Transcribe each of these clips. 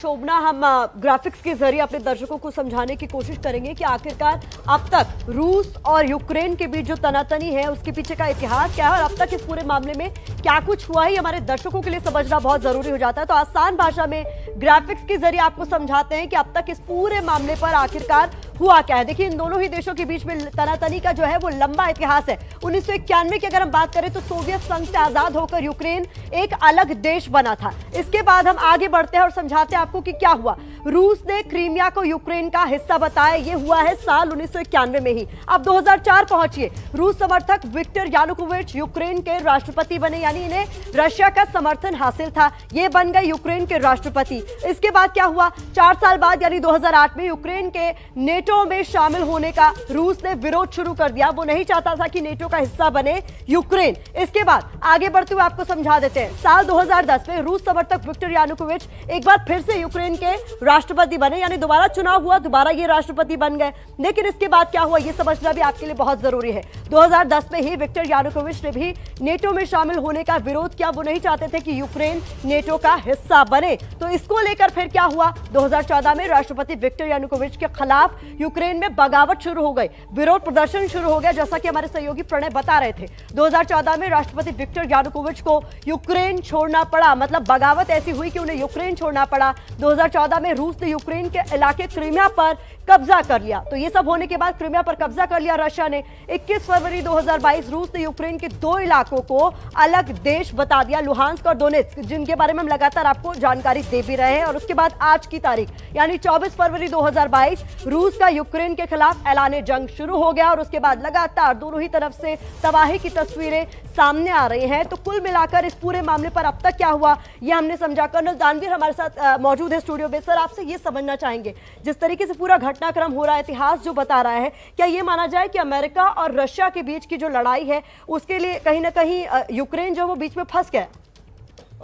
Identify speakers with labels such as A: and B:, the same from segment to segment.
A: शोभना, हम ग्राफिक्स के जरिए अपने दर्शकों को समझाने की कोशिश करेंगे कि आखिरकार अब तक रूस और यूक्रेन के बीच जो तनातनी है उसके पीछे का इतिहास क्या है और अब तक इस पूरे मामले में क्या कुछ हुआ है, हमारे दर्शकों के लिए समझना बहुत जरूरी हो जाता है। तो आसान भाषा में ग्राफिक्स के जरिए आपको समझाते हैं कि अब तक इस पूरे मामले पर आखिरकार हुआ क्या है। देखिए, इन दोनों ही देशों के बीच में तनातनी का जो है वो लंबा इतिहास है। 1991 की अगर हम बात करें तो सोवियत संघ से आजाद होकर यूक्रेन एक अलग देश बना था। इसके बाद हम आगे बढ़ते हैं और समझाते हैं आपको कि क्या हुआ। रूस ने क्रीमिया को यूक्रेन का हिस्सा बताया, यह हुआ है साल 1991 में ही। अब 2004 पहुंचिए, रूस समर्थक विक्टर यानुकोविच यूक्रेन के राष्ट्रपति बने, यानी इन्हें रशिया का समर्थन हासिल था, ये बन गए यूक्रेन के राष्ट्रपति। इसके बाद क्या हुआ, 4 साल बाद यानी 2008 में यूक्रेन के नेटो में शामिल होने का रूस ने विरोध शुरू कर दिया। वो नहीं चाहता था कि नेटो का हिस्सा बने यूक्रेन। इसके बाद आगे बढ़ते हुए आपको समझा देते हैं, साल 2010 में रूस समर्थक विक्टर यानुकोविच एक बार फिर से यूक्रेन के राष्ट्रपति बने, यानी दोबारा चुनाव हुआ, दोबारा ये राष्ट्रपति बन गए। लेकिन इसके बाद क्या हुआ, ये समझना भी आपके लिए बहुत जरूरी है। 2010 में ही विक्टर यानुकोविच ने भी नेटो में शामिल होने का विरोध किया। वो नहीं चाहते थे कि यूक्रेन नेटो का हिस्सा बने। तो इसको लेकर फिर क्या हुआ, 2014 में राष्ट्रपति विक्टर यानुकोविच के खिलाफ यूक्रेन में बगावत शुरू हो गई, विरोध प्रदर्शन शुरू हो गया, जैसा कि हमारे सहयोगी प्रणय बता रहे थे। 2014 में राष्ट्रपति विक्टर यानुकोविच को यूक्रेन छोड़ना पड़ा, मतलब बगावत ऐसी हुई कि उन्हें यूक्रेन छोड़ना पड़ा। 2014 में रूस ने यूक्रेन के इलाके क्रीमिया पर कब्जा कर लिया। तो ये सब होने के बाद क्रीमिया पर कब्जा कर लिया रशिया ने। 21 फरवरी 2022 रूस ने यूक्रेन के 2 इलाकों को अलग देश बता दिया, लुहांस्क और डोनेट्स्क, जिनके बारे में हम लगातार आपको जानकारी दे भी रहे हैं। और उसके बाद आज की तारीख यानी 24 फरवरी 2022 रूस का यूक्रेन के खिलाफ ऐलान जंग शुरू हो गया और उसके बाद लगातार दोनों ही तरफ से तबाही की तस्वीरें सामने आ रही हैं। तो कुल मिलाकर इस पूरे मामले पर अब तक क्या हुआ, यह हमने समझा। कर्नल दानवीर हमारे साथ मौजूद है स्टूडियो में। सर, आपसे ये समझना चाहेंगे, जिस तरीके से पूरा घटनाक्रम हो रहा है, इतिहास जो बता रहा है, क्या ये माना जाए कि अमेरिका और रशिया के बीच की जो लड़ाई है उसके लिए कहीं ना कहीं यूक्रेन जो वो बीच में फंस गया?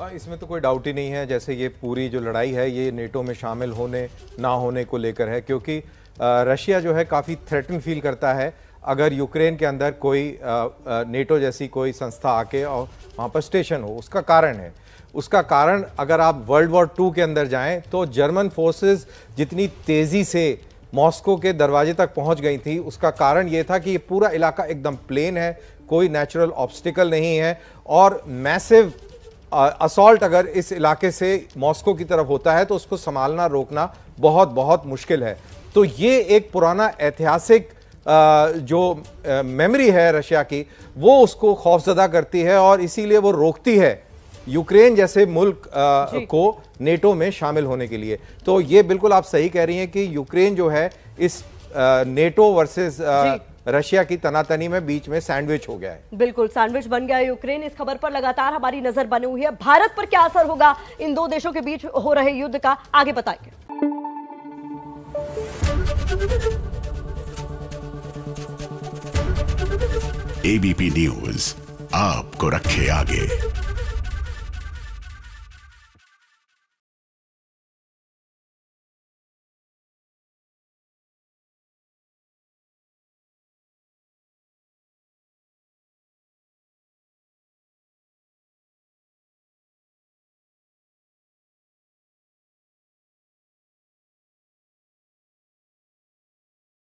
B: इसमें तो कोई डाउट ही नहीं है। जैसे ये पूरी जो लड़ाई है ये नेटो में शामिल होने ना होने को लेकर है, क्योंकि रशिया जो है काफ़ी थ्रेटन फील करता है अगर यूक्रेन के अंदर कोई नेटो जैसी कोई संस्था आके और वहाँ पर स्टेशन हो। उसका कारण अगर आप वर्ल्ड वॉर 2 के अंदर जाएं तो जर्मन फोर्सेस जितनी तेज़ी से मॉस्को के दरवाजे तक पहुंच गई थी, उसका कारण ये था कि ये पूरा इलाका एकदम प्लेन है, कोई नेचुरल ऑब्स्टिकल नहीं है और मैसिव असॉल्ट अगर इस इलाके से मॉस्को की तरफ होता है तो उसको संभालना रोकना बहुत बहुत मुश्किल है। तो ये एक पुराना ऐतिहासिक जो मेमोरी है रशिया की, वो उसको खौफजदा करती है और इसीलिए वो रोकती है यूक्रेन जैसे मुल्क को नेटो में शामिल होने के लिए। तो ये बिल्कुल आप सही कह रही हैं कि यूक्रेन जो है इस नेटो वर्सेस रशिया की तनातनी में बीच में सैंडविच हो गया है। बिल्कुल सैंडविच बन गया है यूक्रेन। इस खबर पर लगातार हमारी नजर बनी हुई है। भारत पर क्या असर होगा इन दो देशों के बीच हो रहे युद्ध का, आगे बताएंगे।
C: एबीपी न्यूज आपको रखे आगे।